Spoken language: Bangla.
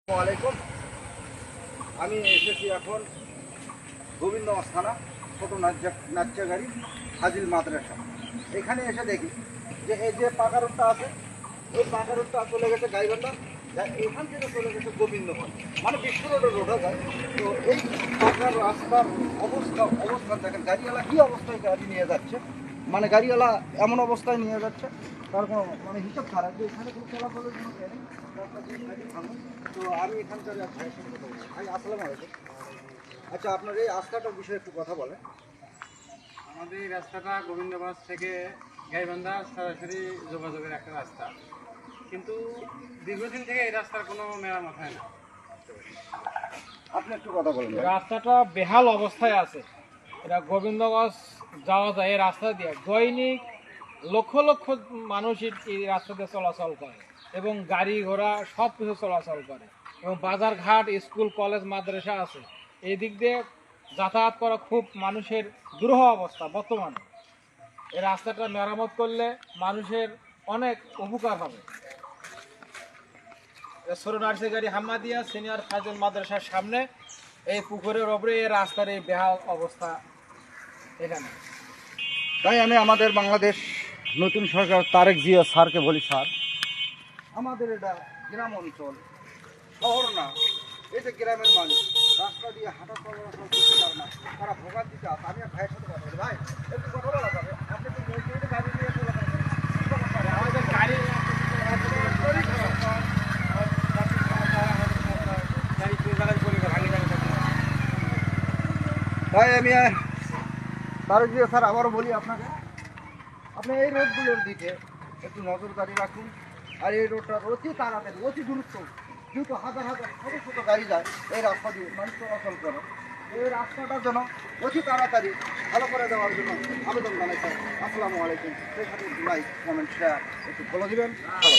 ওয়ালাইকুম। আমি এসেছি এখন গোবিন্দগঞ্জ থানা ছোট নাচ্চাগাড়ি হাজিল মাদ্রাসা। এখানে এসে দেখি যে এই যে পাকা রোডটা আছে, এই পাকা রোডটা চলে গেছে গাইবান্ধা, এখান থেকে চলে গেছে গোবিন্দগঞ্জ, মানে বিশ্ব রোডের রোডে যায়। তো এই পাকা রাস্তার অবস্থান দেখেন, গাড়িওয়ালা কী অবস্থায় গাড়ি নিয়ে যাচ্ছে, মানে গাড়িওয়ালা এমন অবস্থায় নিয়ে যাচ্ছে তার কোনো মানে হিসাব খারাপ, যে এখানে কোনো চলাচলের কোনো নেই। তো আমি এখানকার এক ভাইয়ের সঙ্গে কথা বলছি। ভাই আসসালামু আলাইকুম। আচ্ছা, আপনার এই রাস্তাটার বিষয়ে একটু কথা বলেন। আমাদের এই রাস্তাটা গোবিন্দগঞ্জ থেকে গাইবান্ধা সরাসরি যোগাযোগের একটা রাস্তা, কিন্তু দীর্ঘদিন থেকে এই রাস্তার কোনো মেরামত হয় না। আপনি একটু কথা বলেন ভাই। রাস্তাটা বেহাল অবস্থায় আছে। এটা গোবিন্দগঞ্জ যাওয়া যায় এই রাস্তা দিয়ে, দৈনিক লক্ষ লক্ষ মানুষ এই রাস্তাতে চলাচল করে এবং গাড়ি ঘোড়া সব কিছু চলাচল করে, এবং বাজার ঘাট, স্কুল, কলেজ, মাদ্রাসা আছে। এই দিক দিয়ে যাতায়াত করা খুব মানুষের দুরূহ অবস্থা বর্তমানে। এই রাস্তাটা মেরামত করলে মানুষের অনেক উপকার হবে। ছোট নার্সারি হাম্মাদিয়া সিনিয়র ফাজিল মাদ্রাসার সামনে এই পুকুরের ওপরে এই রাস্তার এই বেহাল অবস্থা এখানে। তাই আমি আমাদের বাংলাদেশ নতুন সরকার তারেক জিয়া স্যারকে বলি, স্যার আমাদের এটা গ্রাম অঞ্চল, শহর না। এই যে গ্রামের মানুষ রাস্তা দিয়ে হাঁটা চলাচল করতে পারে না, তারা ভোগান্তিতে আছে। আমি এক ভাইয়ের সাথে কথা বলি, ভাই একটু কথা বলা যাবে? আপনি তো মসজিদে গাড়ি নিয়ে চলাচল করেন, আমাদের গাড়ি তাই আমি তারেক জিয়া স্যার আবারও বলি আপনাকে, আপনি এই রোডগুলোর দিকে একটু নজরদারি রাখুন। আর এই রোডটা অতি তাড়াতাড়ি, অতি দ্রুত, যেহেতু হাজার হাজার ছোটো ছোটো গাড়ি যায় এই রাস্তা দিয়ে, মানুষ চলাচল করে, এই রাস্তাটার জন্য অতি তাড়াতাড়ি ভালো করে দেওয়ার জন্য আবেদন জানাই স্যার। আসসালামু আলাইকুম। সেই সাথে লাইক, কমেন্ট, শেয়ার একটু ফলো দিবেন। ভালো।